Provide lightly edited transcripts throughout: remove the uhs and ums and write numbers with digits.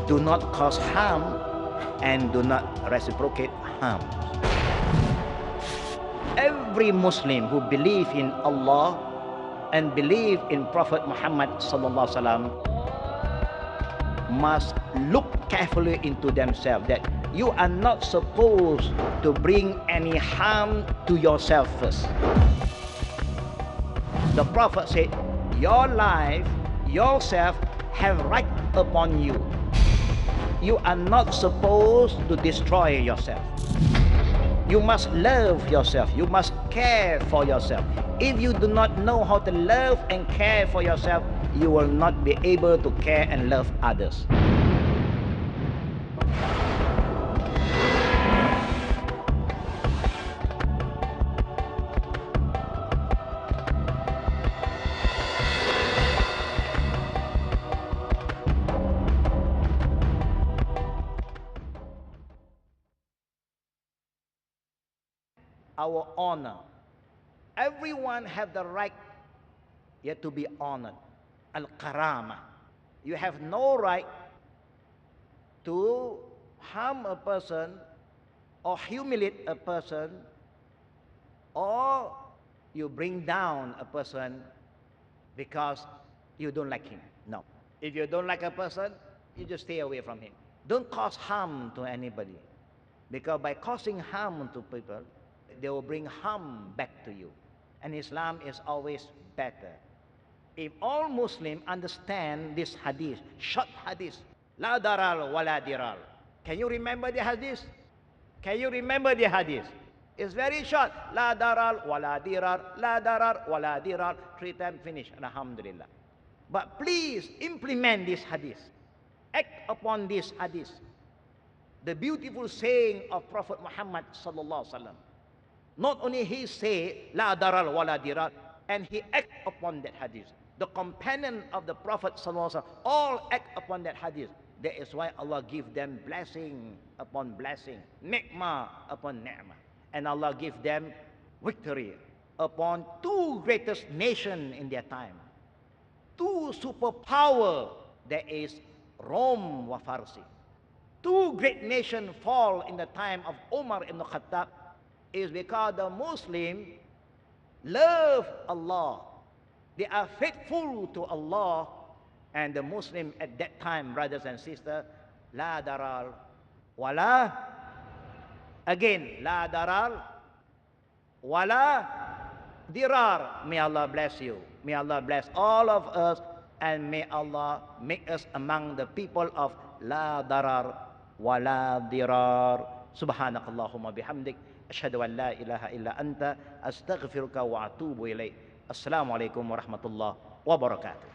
do not cause harm and do not reciprocate harm. Every Muslim who believes in Allah and believe in Prophet Muhammad sallallahu alaihi wasallam must look carefully into themselves, that you are not supposed to bring any harm to yourself first. The Prophet said, your life, yourself have right upon you. You are not supposed to destroy yourself. You must love yourself. You must care for yourself. If you do not know how to love and care for yourself, you will not be able to care and love others. Our honor. Everyone have the right yet to be honored. Al-Karama. You have no right to harm a person or humiliate a person or you bring down a person because you don't like him. No. If you don't like a person, you just stay away from him. Don't cause harm to anybody, because by causing harm to people, they will bring harm back to you. And Islam is always better. If all Muslims understand this hadith, short hadith, la daral wa la diral. Can you remember the hadith? Can you remember the hadith? It's very short. La daral wa la dirar, la darar wa la dirar. 3 times finish. Alhamdulillah. But please implement this hadith. Act upon this hadith. The beautiful saying of Prophet Muhammad sallallahu alaihi wasallam. Not only he say la daral wa la dirar, and he act upon that hadith. The companion of the Prophet sallallahu alaihi wasallam all act upon that hadith. That is why Allah give them blessing upon blessing, ni'mah upon ni'mah, and Allah give them victory upon 2 greatest nations in their time, 2 superpower, that is Rome wa Farsi. 2 great nations fall in the time of Umar ibn Khattab, is because the Muslim love Allah. They are faithful to Allah, and the Muslim at that time, brothers and sisters, la daral wala, again, la daral wala dirar. May Allah bless you. May Allah bless all of us, and may Allah make us among the people of la darar wala dirar. Subhanakallahumma bihamdik. Ashhadu an la ilaha illa anta astaghfiruka wa atubu ilaik. Assalamu alaikum warahmatullahi wabarakatuh.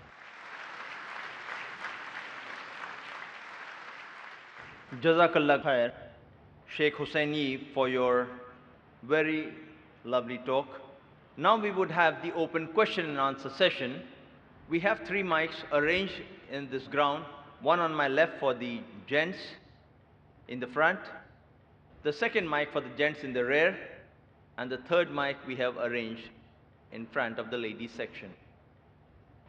Jazakallah khair, Sheikh Hussain Yee, for your very lovely talk. Now we would have the open question and answer session. We have 3 mics arranged in this ground, one on my left for the gents in the front, the second mic for the gents in the rear, and the third mic we have arranged in front of the ladies section.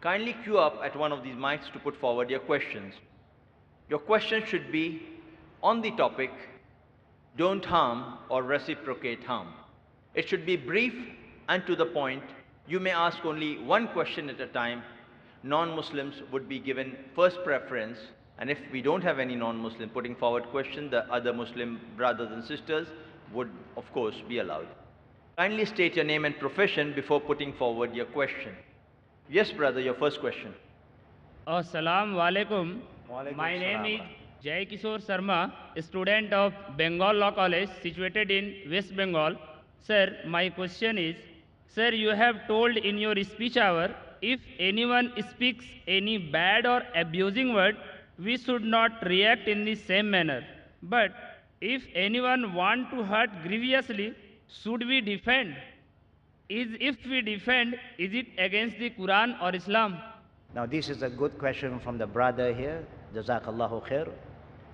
Kindly queue up at one of these mics to put forward your questions. Your question should be on the topic, don't harm or reciprocate harm. It should be brief and to the point. You may ask only one question at a time. Non-Muslims would be given first preference, and if we don't have any non-Muslim putting forward question, the other Muslim brothers and sisters would of course be allowed. Kindly state your name and profession before putting forward your question. Yes, brother, your first question. Assalamu alaikum. My name is Jai Kishore Sharma, a student of Bengal Law College situated in West Bengal. Sir, my question is, sir, you have told in your speech hour, if anyone speaks any bad or abusing word, we should not react in the same manner. But if anyone want to hurt grievously, should we defend? If we defend, is it against the Quran or Islam? Now this is a good question from the brother here. Jazakallahu khair.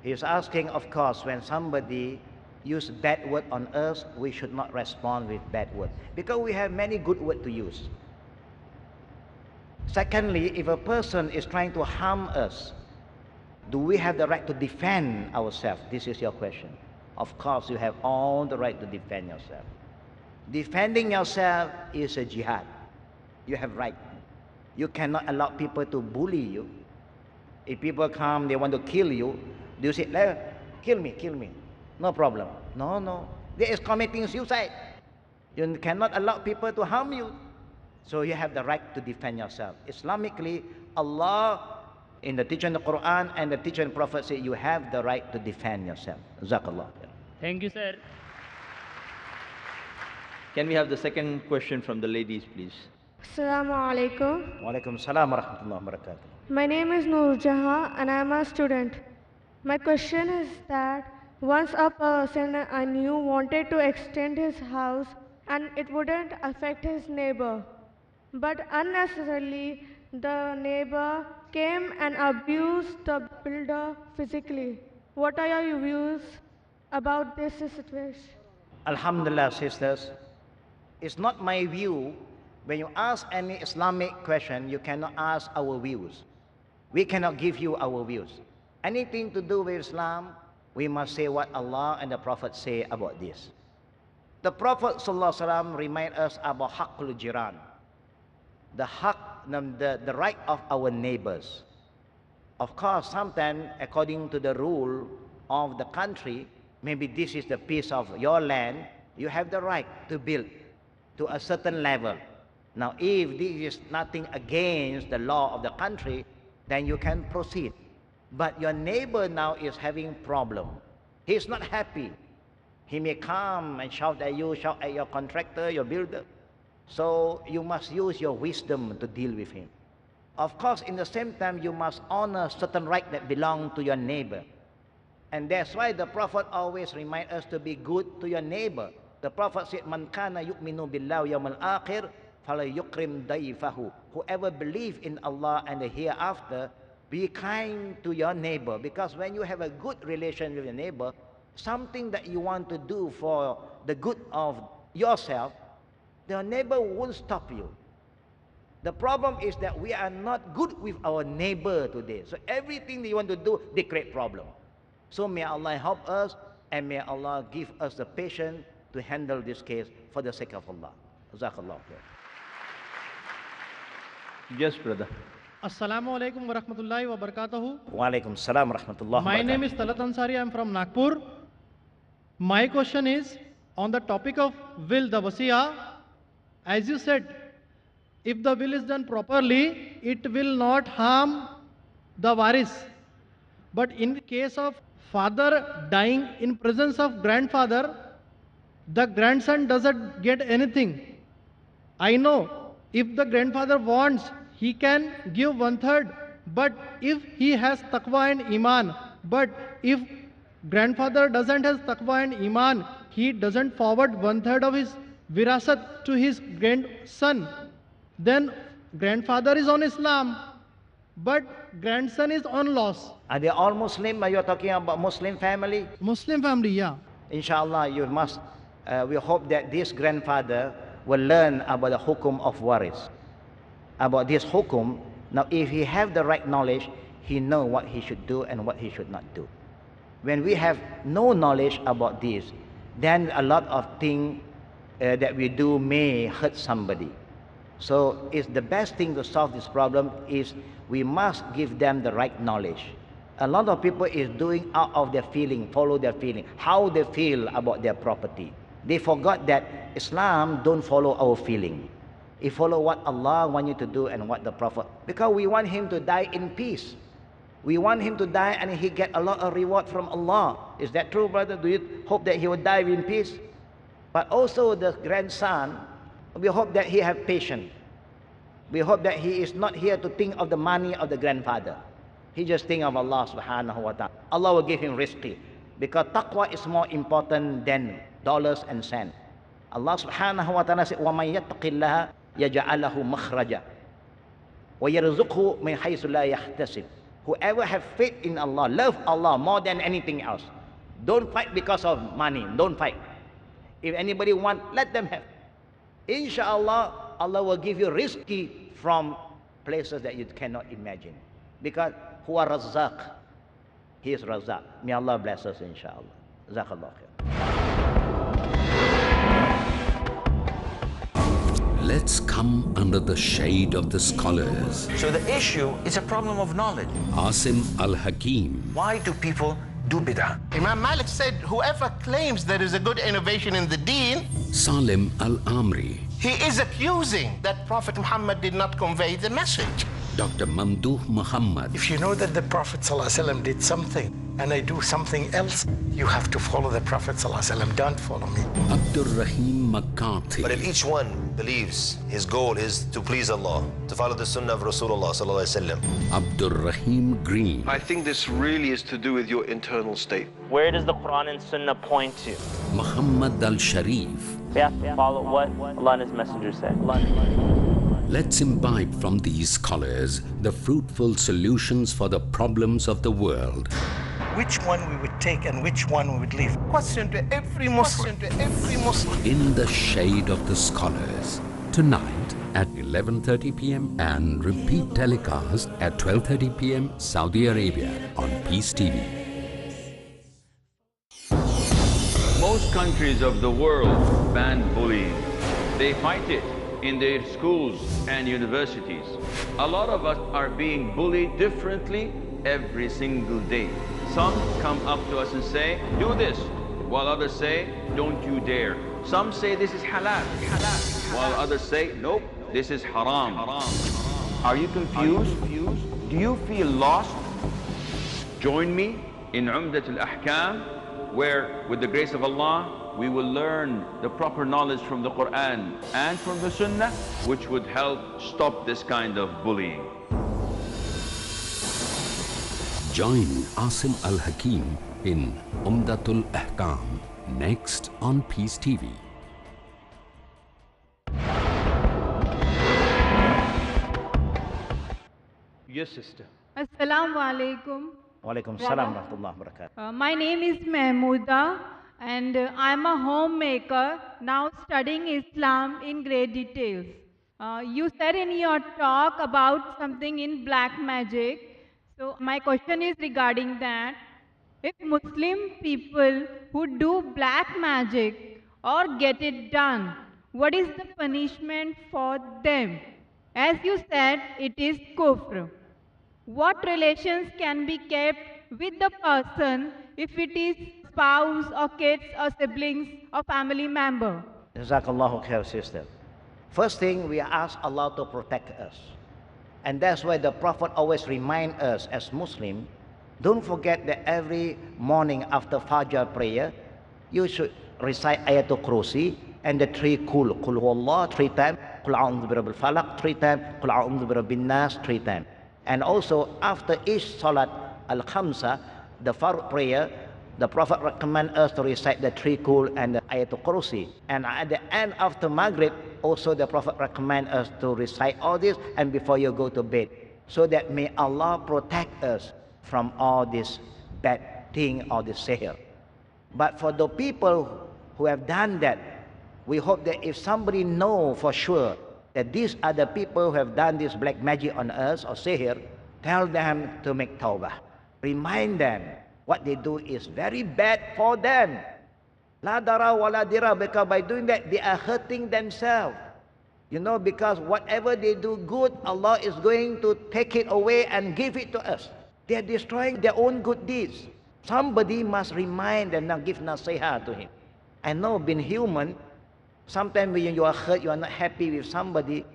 He is asking, of course, when somebody use bad word on us, we should not respond with bad word, because we have many good words to use. Secondly, if a person is trying to harm us, Do we have the right to defend ourselves? This is your question. Of course, you have all the right to defend yourself. Defending yourself is a jihad. You have right. You cannot allow people to bully you. If people come, they want to kill you, do you say, kill me, kill me. No problem. No, no. They is committing suicide. You cannot allow people to harm you. So you have the right to defend yourself. Islamically, Allah, in the teaching of the Quran and the teaching of the Prophet, say you have the right to defend yourself. Jazakallah. Thank you, sir. Can we have the second question from the ladies, please? Assalamu alaikum. Wa alaikum salam wa rahmatullahi wa barakatuh. My name is Noor Jahan and I am a student. My question is that once a person I knew wanted to extend his house and it wouldn't affect his neighbor, but unnecessarily the neighbor came and abused the builder physically. What are your views about this situation? Alhamdulillah, sisters. It's not my view. When you ask any Islamic question, you cannot ask our views. We cannot give you our views. Anything to do with Islam, we must say what Allah and the Prophet say about this. The Prophet ﷺ remind us about haqqul jiran, the right of our neighbors. Of course, sometimes according to the rule of the country, maybe this is the piece of your land, you have the right to build to a certain level. Now, if this is nothing against the law of the country, then you can proceed. But your neighbor now is having problem. He is not happy. He may come and shout at you, shout at your contractor, your builder. So you must use your wisdom to deal with him. Of course, in the same time, you must honor certain rights that belong to your neighbor. And that's why the Prophet always reminds us to be good to your neighbor. The Prophet said, "Man kana yu'minu billahi yawmal akhir, fala yukrim dayfahu." Whoever believes in Allah and the hereafter, be kind to your neighbor. Because when you have a good relation with your neighbor, something that you want to do for the good of yourself, the neighbor won't stop you. The problem is that we are not good with our neighbor today. So everything that you want to do, they create problem. So may Allah help us and may Allah give us the patience to handle this case for the sake of Allah. Jazakallah. Yes, brother. Assalamu alaikum wa rahmatullahi wa barakatuhu. Wa alaikum salam wa rahmatullahi wa My name barakatuh. is Talat Ansari. I am from Nagpur. My question is on the topic of will, the wasiya. As you said, if the will is done properly, it will not harm the waris. But in case of father dying in presence of grandfather, the grandson doesn't get anything. I know if the grandfather wants, he can give 1/3. But if he has taqwa and iman, but if grandfather doesn't have taqwa and iman, he doesn't forward 1/3 of his virasat to his grandson, then grandfather is on Islam, but grandson is on loss. Are they all Muslim? Are you talking about Muslim family? Muslim family, yeah. Inshallah, you must, we hope that this grandfather will learn about the hukum of waris. About this hukum, now if he have the right knowledge, he know what he should do and what he should not do. When we have no knowledge about this, then a lot of things that we do may hurt somebody. So it's the best thing to solve this problem is we must give them the right knowledge. A lot of people is doing out of their feeling, follow their feeling, how they feel about their property. They forgot that Islam don't follow our feeling. It follow what Allah wants you to do and what the Prophet, because we want him to die in peace. We want him to die and he get a lot of reward from Allah. Is that true, brother? Do you hope that he will die in peace? But also the grandson, we hope that he have patience. We hope that he is not here to think of the money of the grandfather. He just think of Allah subhanahu wa ta'ala. Allah will give him rizqi. Because taqwa is more important than dollars and cents. Allah subhanahu wa ta'ala said, وَمَنْ يَتَّقِ اللَّهَ يَجْعَلَهُ مَخْرَجًا وَيَرْزُقْهُ مِنْ حَيْثُ لَا يَحْتَسِبُ. Whoever have faith in Allah, love Allah more than anything else. Don't fight because of money. Don't fight. If anybody want, let them have. Inshallah, Allah will give you rizqi from places that you cannot imagine. Because huwa razzaq. He is Razak. May Allah bless us, inshallah. Jazakallah khair. Let's come under the shade of the scholars. So the issue is a problem of knowledge. Asim Al-Hakim. Why do people do bid'ah? Imam Malik said, whoever claims there is a good innovation in the deen, Salim Al-Amri. he is accusing that Prophet Muhammad did not convey the message. Dr. Mamdouh Muhammad. If you know that the Prophet ﷺ did something and I do something else, you have to follow the Prophet ﷺ. Don't follow me. Abdul Rahim McCarthy. But if each one believes his goal is to please Allah, to follow the sunnah of Rasulullah sallallahu alaihi wasallam. Abdul Rahim Green. I think this really is to do with your internal state. Where does the Quran and Sunnah point to? Muhammad Al-Sharif. We have to follow what Allah and His Messenger said. Let's imbibe from these scholars the fruitful solutions for the problems of the world. Which one we would take and which one we would leave? Question to every Muslim. In the shade of the scholars. Tonight at 11:30 p.m. and repeat telecast at 12:30 p.m. Saudi Arabia on Peace TV. Most countries of the world ban bullying. They fight it in their schools and universities. A lot of us are being bullied differently every single day. Some come up to us and say, do this, while others say, don't you dare. Some say this is halal, while others say, nope, this is haram. Are you confused? Do you feel lost? Join me in Umdat al-Ahkam, where with the grace of Allah, we will learn the proper knowledge from the Quran and from the Sunnah, which would help stop this kind of bullying. Join Asim Al-Hakim in Umdatul Ahkam next on Peace TV. Yes, sister. Assalamu alaikum. Walaikum salam wa rahmatullahi wa barakatuh. My name is Mahmouda and I'm a homemaker now studying Islam in great details. You said in your talk about something in black magic. So my question is regarding that. If Muslim people who do black magic or get it done, what is the punishment for them? As you said, it is kufr. What relations can be kept with the person if it is spouse or kids or siblings or family member? Jazakallahu khair, sister. First thing, we ask Allah to protect us. And that's why the Prophet always reminds us as Muslims, don't forget that every morning after Fajr prayer, you should recite Ayatul Kursi and the three Qul Huwallah 3 times, Qul A'udhu Birabbil Falaq 3 times, Qul A'udhu Birabbin Nas 3 times. And also after each Salat Al-Khamsa, the Fard prayer, the Prophet recommends us to recite the 3 Qul and the Ayatul Kursi. And at the end after Maghrib, also the Prophet recommends us to recite all this and before you go to bed. So that may Allah protect us from all this bad thing or this sihr. But for the people who have done that, we hope that if somebody know for sure that these are the people who have done this black magic on us or sihr, tell them to make tawbah. Remind them what they do is very bad for them. La dara wa la dira, because by doing that, they are hurting themselves. You know, because whatever they do good, Allah is going to take it away and give it to us. They are destroying their own good deeds. Somebody must remind and not give nasiha to him. I know, being human, sometimes when you are hurt, you are not happy with somebody,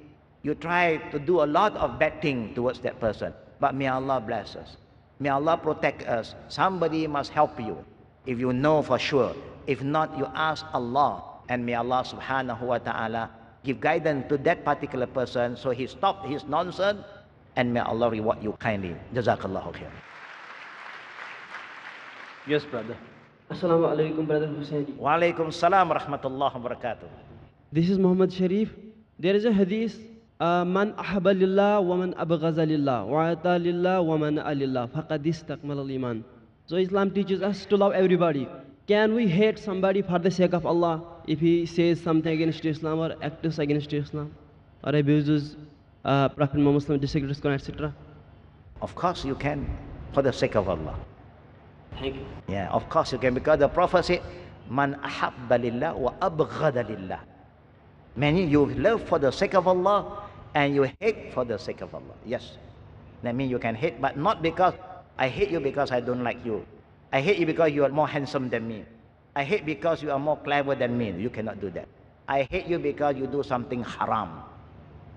you try to do a lot of bad things towards that person. But may Allah bless us. May Allah protect us. Somebody must help you if you know for sure. If not, you ask Allah, and may Allah subhanahu wa ta'ala give guidance to that particular person so he stopped his nonsense, and may Allah reward you kindly. Jazakallahu khair. Yes, brother. Assalamu alaikum, brother Hussain Yee. Wa alaikum salam wa rahmatullahi wa barakatuh. This is Muhammad Sharif. There is a hadith, Man ahabba lillah wa man abghaza lillah wa ata lillah wa man alillah faqad istakmala al-iman. So Islam teaches us to love everybody. Can we hate somebody for the sake of Allah if he says something against Islam or acts against Islam or abuses Prophet Muhammad, disagrees, etc.? Of course you can, for the sake of Allah. Thank you. Yeah, of course you can, because the Prophet said, Man ahabba lillah wa abghada lillah. Meaning you love for the sake of Allah and you hate for the sake of Allah. Yes. That means you can hate, but not because I hate you because I don't like you. I hate you because you are more handsome than me. I hate because you are more clever than me. You cannot do that. I hate you because you do something haram.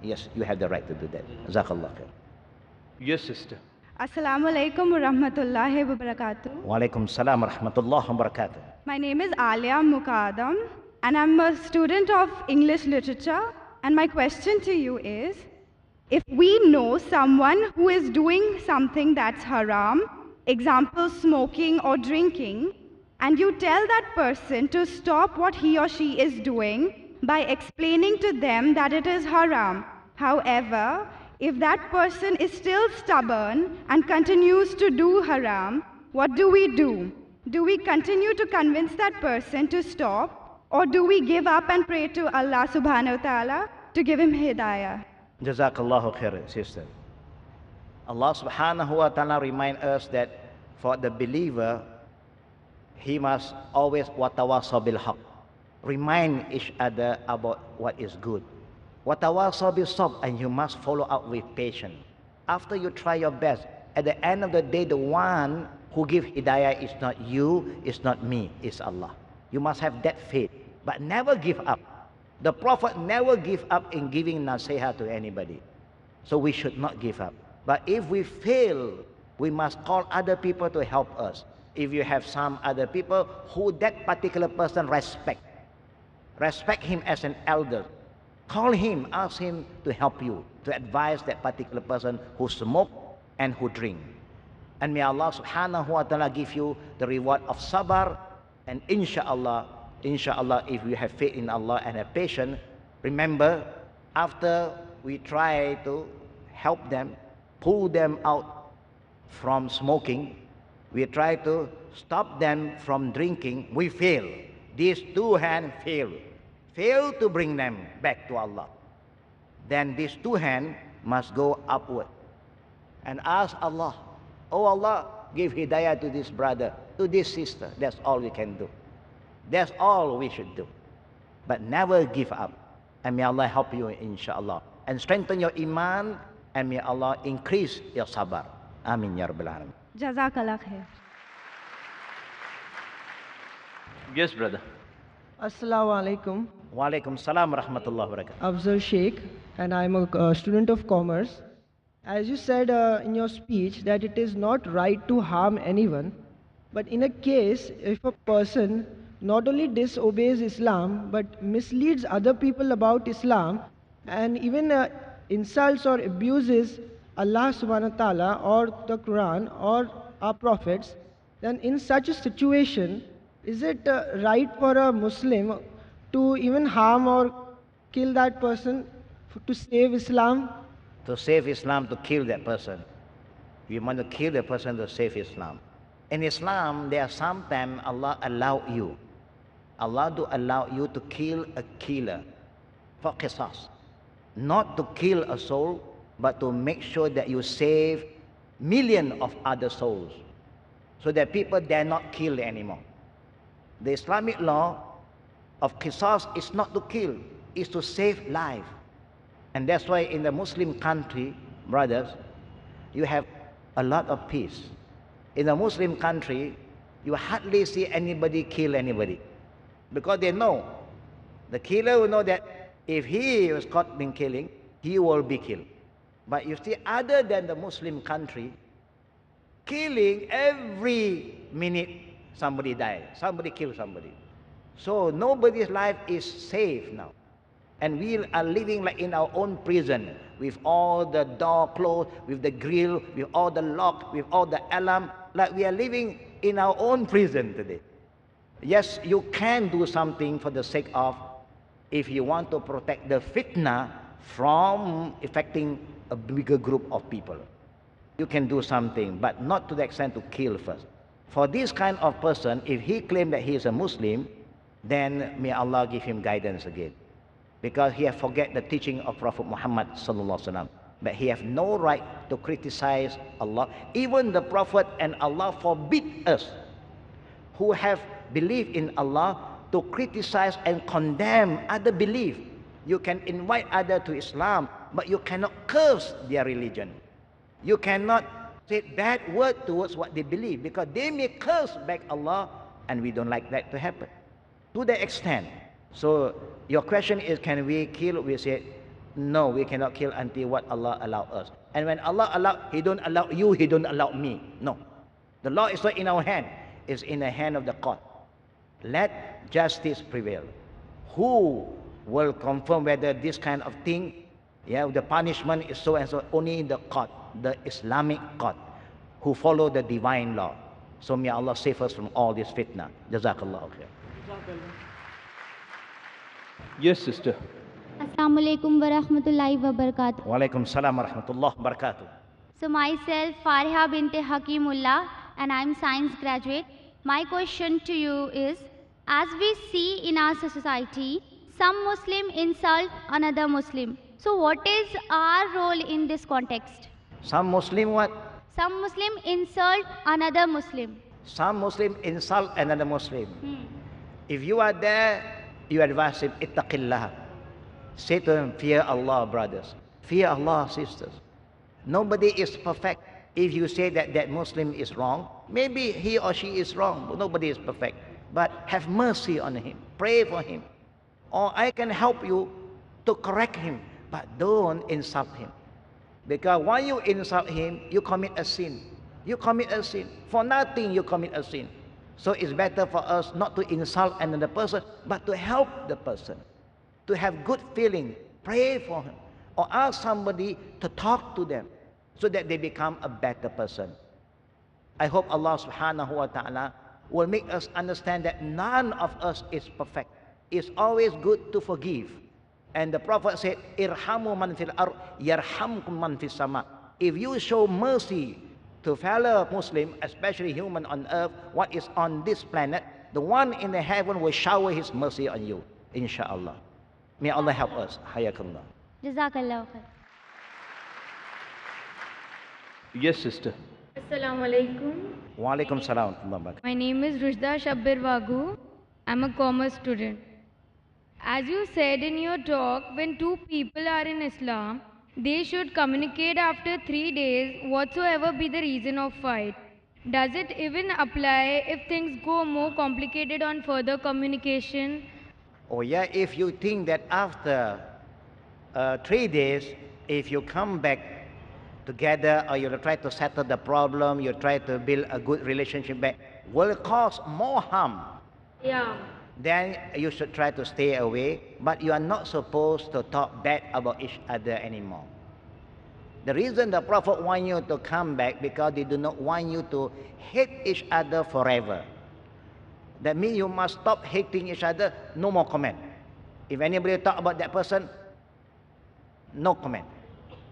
Yes, you have the right to do that. Jazakallah khair. Yes, sister. Assalamu alaikum wa rahmatullahi wa barakatuh. Wa alaikum salam wa rahmatullahi wa barakatuh. My name is Alia Mukadam and I'm a student of English literature. And my question to you is, if we know someone who is doing something that's haram, example smoking or drinking, and you tell that person to stop what he or she is doing by explaining to them that it is haram. However, if that person is still stubborn and continues to do haram, what do we do? Do we continue to convince that person to stop, or do we give up and pray to Allah subhanahu wa ta'ala to give him hidayah? Jazakallahu khair, sister. Allah subhanahu wa ta'ala remind us that for the believer, he must always watawasaw bil haqq. Remind each other about what is good. Watawasaw bil sabr, and you must follow up with patience. After you try your best, at the end of the day, the one who gives hidayah is not you, it's not me, it's Allah. You must have that faith, but never give up. The Prophet never give up in giving nasiha to anybody. So we should not give up. But if we fail, we must call other people to help us. If you have some other people who that particular person respect him as an elder, call him, ask him to help you, to advise that particular person who smoke and who drink. And may Allah subhanahu wa ta'ala give you the reward of sabr, and inshallah, if you have faith in Allah and have patience, remember, after we try to help them, pull them out from smoking, we try to stop them from drinking, we fail. These two hands fail to bring them back to Allah. Then these two hands must go upward and ask Allah, oh Allah, give hidayah to this brother, to this sister. That's all we can do. That's all we should do. But never give up. And may Allah help you, inshallah. And strengthen your iman, and may Allah increase your sabr. Amin ya Rabbil Alamin. Jazakallah khair. Yes, brother. Assalamu alaikum. Wa alaikum salam wa rahmatullahi wa barakatuh. Afzal Sheikh, and I'm a student of commerce. As you said in your speech that it is not right to harm anyone, but in a case if a person not only disobeys Islam but misleads other people about Islam and even insults or abuses Allah subhanahu wa ta'ala or the Quran or our prophets, then in such a situation, is it right for a Muslim to even harm or kill that person to save Islam? To save Islam, to kill that person. You want to kill the person to save Islam. In Islam, there are sometimes Allah allow you. Allah do allow you to kill a killer for qisas. Not to kill a soul, but to make sure that you save millions of other souls, so that people dare not kill anymore. The Islamic law of qisas is not to kill, is to save life. And that's why in the Muslim country, brothers, you have a lot of peace. In the Muslim country, you hardly see anybody kill anybody. Because they know, the killer will know that if he was caught in killing, he will be killed. But you see, other than the Muslim country, killing every minute somebody dies, somebody kills somebody. So nobody's life is safe now. And we are living like in our own prison, with all the door closed, with the grill, with all the lock, with all the alarm, like we are living in our own prison today. Yes, you can do something for the sake of, if you want to protect the fitna from affecting a bigger group of people. You can do something, but not to the extent to kill first. For this kind of person, if he claims that he is a Muslim, then may Allah give him guidance again. Because he has forget the teaching of Prophet Muhammad sallallahu alaihi wasallam. But he has no right to criticize Allah. Even the Prophet and Allah forbid us who have belief in Allah to criticize and condemn other belief. You can invite others to Islam, but you cannot curse their religion. You cannot say bad word towards what they believe, because they may curse back Allah, and we don't like that to happen. To the extent. So your question is, can we kill? We say, no, we cannot kill until what Allah allow us. And when Allah allow, He don't allow you, He don't allow me. No. The law is not in our hand. It's in the hand of the court. Let justice prevail. Who will confirm whether this kind of thing, the punishment is so and so? Only in the court, the Islamic court, who follow the divine law. So may Allah save us from all this fitna. Jazakallah khair. Yes, sister. Assalamu alaikum wa rahmatullahi wa barakatuh. Wa alaikum salam wa rahmatullahi wa barakatuh. So myself, Fariha bint Hakimullah, and I'm science graduate. My question to you is, as we see in our society, some Muslim insult another Muslim. So what is our role in this context? Some Muslim what? Some Muslim insult another Muslim. Some Muslim insult another Muslim. If you are there, you advise him, ittaqillah. Say to him, fear Allah, brothers. Fear Allah, sisters. Nobody is perfect. If you say that that Muslim is wrong, maybe he or she is wrong, but nobody is perfect. But have mercy on him. Pray for him. Or I can help you to correct him, but don't insult him. Because when you insult him, you commit a sin. You commit a sin. For nothing, you commit a sin. So it's better for us not to insult another person, but to help the person. To have good feeling. Pray for him. Or ask somebody to talk to them so that they become a better person. I hope Allah subhanahu wa ta'ala will make us understand that none of us is perfect. It's always good to forgive. And the Prophet said, Irhamu man fil ard, yarhamkum man fis sama. If you show mercy to fellow Muslim, especially human on earth, what is on this planet, the one in the heaven will shower his mercy on you, inshallah. May Allah help us. Hayakallah. Jazakallah khair. Yes, sister. Assalamu alaikum. Wa alaikum salam. My name is Rushda Shabbir Wagu. I'm a commerce student. As you said in your talk, when two people are in Islam, they should communicate after 3 days, whatsoever be the reason of fight. Does it even apply if things go more complicated on further communication? Oh yeah, if you think that after 3 days, if you come back together, or you try to settle the problem, you try to build a good relationship back, will cause more harm. Yeah. Then you should try to stay away, but you are not supposed to talk bad about each other anymore. The reason the Prophet wants you to come back, because they do not want you to hate each other forever. That means you must stop hating each other, no more comment. If anybody talk about that person, no comment.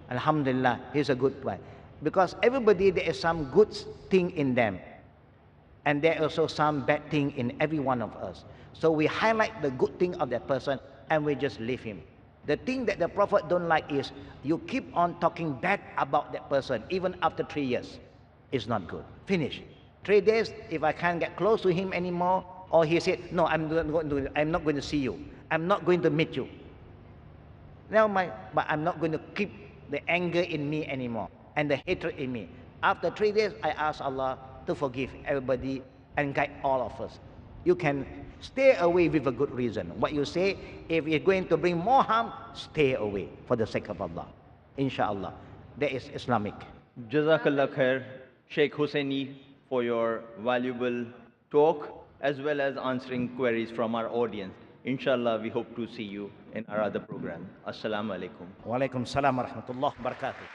Alhamdulillah, he's a good one. Because everybody, there is some good thing in them. And there is also some bad thing in every one of us. So we highlight the good thing of that person and we just leave him. The thing that the Prophet don't like is you keep on talking bad about that person even after 3 years. It's not good. Finish. 3 days, if I can't get close to him anymore, or he said, no, I'm not going to see you. I'm not going to meet you. But I'm not going to keep the anger in me anymore and the hatred in me. After 3 days, I ask Allah to forgive everybody and guide all of us. You can stay away with a good reason. What you say, if you're going to bring more harm, stay away for the sake of Allah. Inshallah. That is Islamic. Jazakallah khair, Sheikh Hussain Yee, for your valuable talk as well as answering queries from our audience. Inshallah, we hope to see you in our other program. Assalamu alaikum. Wa alaikum salam wa rahmatullah wa barakatuh.